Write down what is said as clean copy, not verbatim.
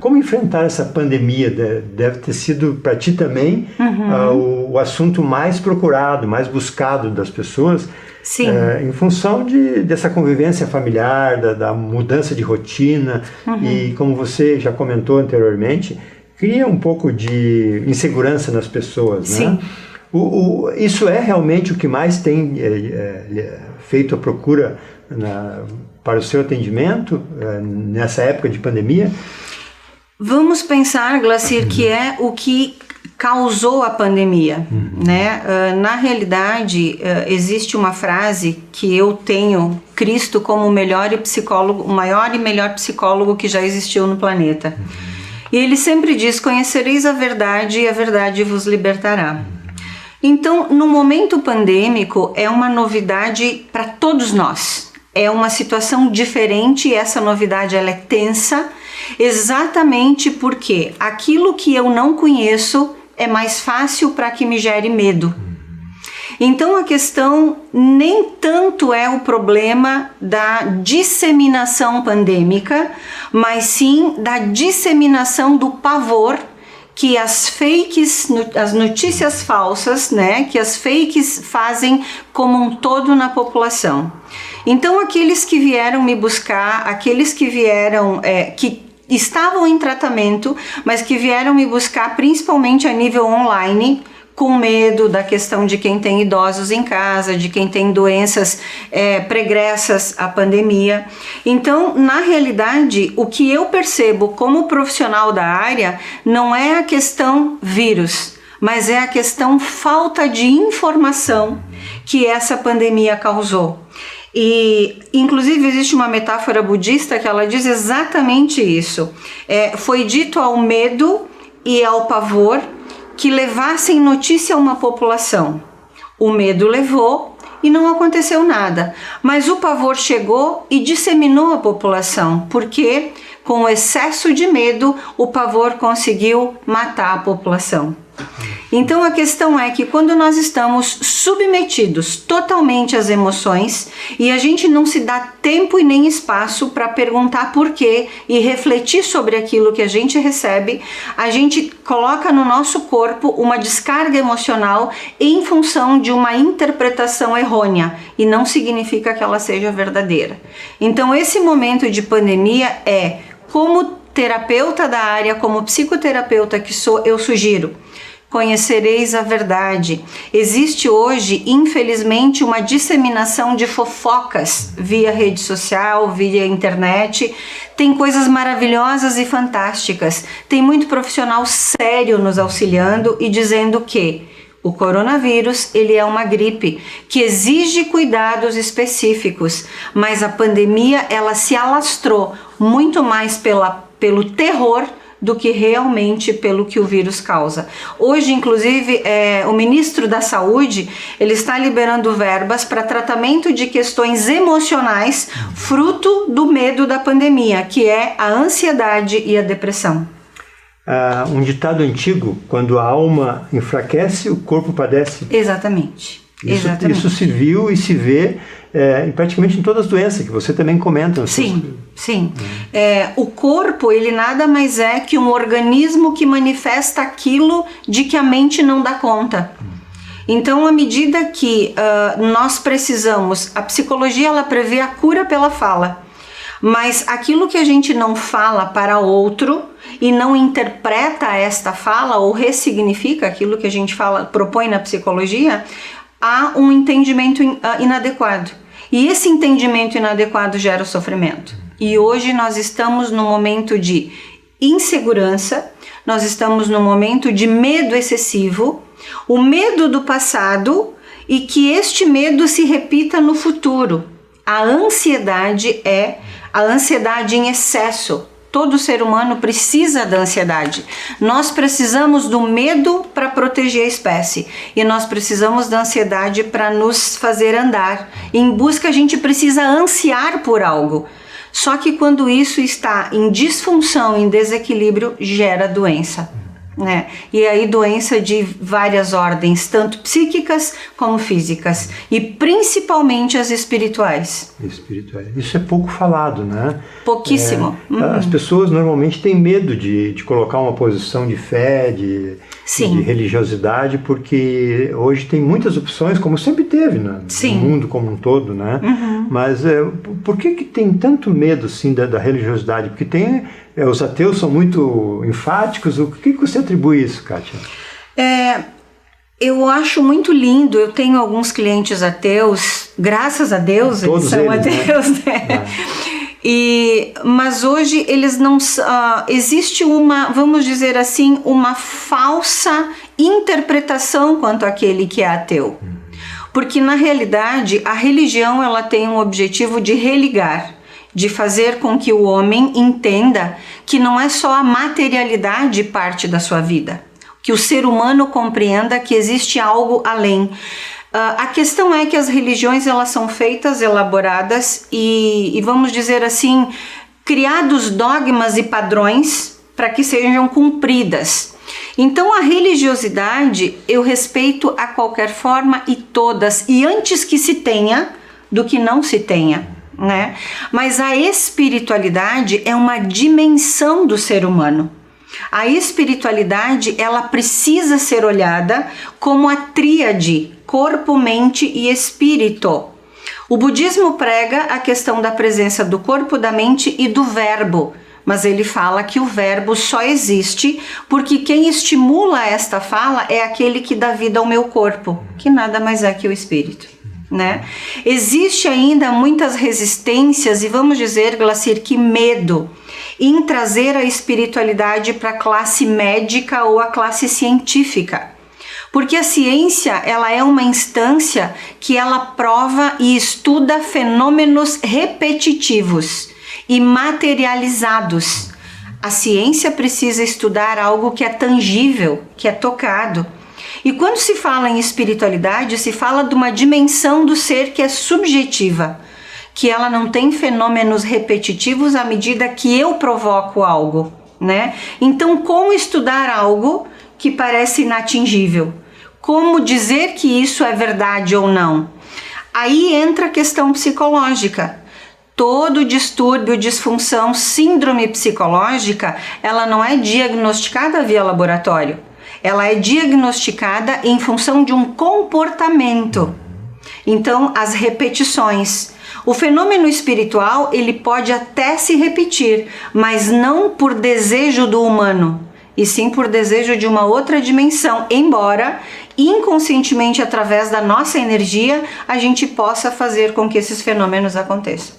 como enfrentar essa pandemia? Deve ter sido para ti também o assunto mais procurado, mais buscado das pessoas. Sim. Em função dessa convivência familiar, da mudança de rotina e, como você já comentou anteriormente, cria um pouco de insegurança nas pessoas, Sim. né? Isso é realmente o que mais tem feito a procura para o seu atendimento nessa época de pandemia? Vamos pensar, Glacir, que é o que causou a pandemia, né? Na realidade, existe uma frase que eu tenho Cristo como o maior e melhor psicólogo que já existiu no planeta. E ele sempre diz: conhecereis a verdade e a verdade vos libertará. Então, no momento pandêmico, é uma novidade para todos nós. É uma situação diferente e essa novidade ela é tensa, exatamente porque aquilo que eu não conheço é mais fácil para que me gere medo. Então a questão nem tanto é o problema da disseminação pandêmica, mas sim da disseminação do pavor que as fakes, as notícias falsas, né, que as fakes fazem como um todo na população. Então aqueles que vieram me buscar, aqueles que vieram, que estavam em tratamento, mas que vieram me buscar principalmente a nível online, com medo da questão de quem tem idosos em casa, de quem tem doenças pregressas à pandemia. Então, na realidade, o que eu percebo como profissional da área não é a questão vírus, mas é a questão falta de informação que essa pandemia causou. E, inclusive, existe uma metáfora budista que ela diz exatamente isso. Foi dito ao medo e ao pavor que levassem notícia a uma população. O medo levou e não aconteceu nada, mas o pavor chegou e disseminou a população, porque com o excesso de medo o pavor conseguiu matar a população. Então a questão é que quando nós estamos submetidos totalmente às emoções e a gente não se dá tempo e nem espaço para perguntar por quê e refletir sobre aquilo que a gente recebe, a gente coloca no nosso corpo uma descarga emocional em função de uma interpretação errônea e não significa que ela seja verdadeira. Então esse momento de pandemia como terapeuta da área, como psicoterapeuta que sou, eu sugiro: conhecereis a verdade. Existe hoje, infelizmente, uma disseminação de fofocas via rede social, via internet. Tem coisas maravilhosas e fantásticas. Tem muito profissional sério nos auxiliando e dizendo que o coronavírus, ele é uma gripe que exige cuidados específicos, mas a pandemia, ela se alastrou muito mais pelo terror do que realmente pelo que o vírus causa. Hoje, inclusive, o ministro da Saúde, ele está liberando verbas para tratamento de questões emocionais, fruto do medo da pandemia, que é a ansiedade e a depressão. Um ditado antigo: quando a alma enfraquece, o corpo padece. Exatamente. Isso se viu e se vê praticamente em todas as doenças, que você também comenta. Sim. O corpo, ele nada mais é que um organismo que manifesta aquilo de que a mente não dá conta. Então, à medida que nós precisamos, a psicologia, ela prevê a cura pela fala, mas aquilo que a gente não fala para outro e não interpreta esta fala ou ressignifica aquilo que a gente propõe na psicologia, há um entendimento inadequado. E esse entendimento inadequado gera o sofrimento. E hoje nós estamos num momento de insegurança, nós estamos num momento de medo excessivo, o medo do passado e que este medo se repita no futuro. A ansiedade é a ansiedade em excesso. Todo ser humano precisa da ansiedade. Nós precisamos do medo para proteger a espécie. E nós precisamos da ansiedade para nos fazer andar. Em busca, a gente precisa ansiar por algo. Só que quando isso está em disfunção, em desequilíbrio, gera doença. né? E aí doença de várias ordens, tanto psíquicas como físicas, e principalmente as espirituais. Isso é pouco falado, né? Pouquíssimo. As pessoas normalmente têm medo de colocar uma posição de fé, de religiosidade, porque hoje tem muitas opções, como sempre teve, né? No mundo como um todo, né? Mas por que tem tanto medo assim, da religiosidade? Porque os ateus são muito enfáticos. O que você atribui isso, Kátia? Eu acho muito lindo. Eu tenho alguns clientes ateus, graças a Deus, eles são ateus, né? Mas hoje eles não... existe vamos dizer assim, uma falsa interpretação quanto àquele que é ateu. Porque, na realidade, a religião ela tem um objetivo de religar, de fazer com que o homem entenda que não é só a materialidade parte da sua vida, que o ser humano compreenda que existe algo além. A questão é que as religiões elas são feitas, elaboradas e vamos dizer assim, criados dogmas e padrões para que sejam cumpridas. Então a religiosidade eu respeito a qualquer forma e todas, e antes que se tenha do que não se tenha, né? Mas a espiritualidade é uma dimensão do ser humano. A espiritualidade ela precisa ser olhada como a tríade corpo, mente e espírito. O budismo prega a questão da presença do corpo, da mente e do verbo, mas ele fala que o verbo só existe porque quem estimula esta fala é aquele que dá vida ao meu corpo, que nada mais é que o espírito, né? Existe ainda muitas resistências e vamos dizer, Glacir, que medo em trazer a espiritualidade para a classe médica ou a classe científica. Porque a ciência, ela é uma instância que ela prova e estuda fenômenos repetitivos e materializados. A ciência precisa estudar algo que é tangível, que é tocado. E quando se fala em espiritualidade, se fala de uma dimensão do ser que é subjetiva, que ela não tem fenômenos repetitivos à medida que eu provoco algo, né? Então, como estudar algo que parece inatingível? Como dizer que isso é verdade ou não? Aí entra a questão psicológica. Todo distúrbio, disfunção, síndrome psicológica, ela não é diagnosticada via laboratório. Ela é diagnosticada em função de um comportamento. Então, as repetições. O fenômeno espiritual, ele pode até se repetir, mas não por desejo do humano, e sim por desejo de uma outra dimensão, embora inconscientemente, através da nossa energia, a gente possa fazer com que esses fenômenos aconteçam.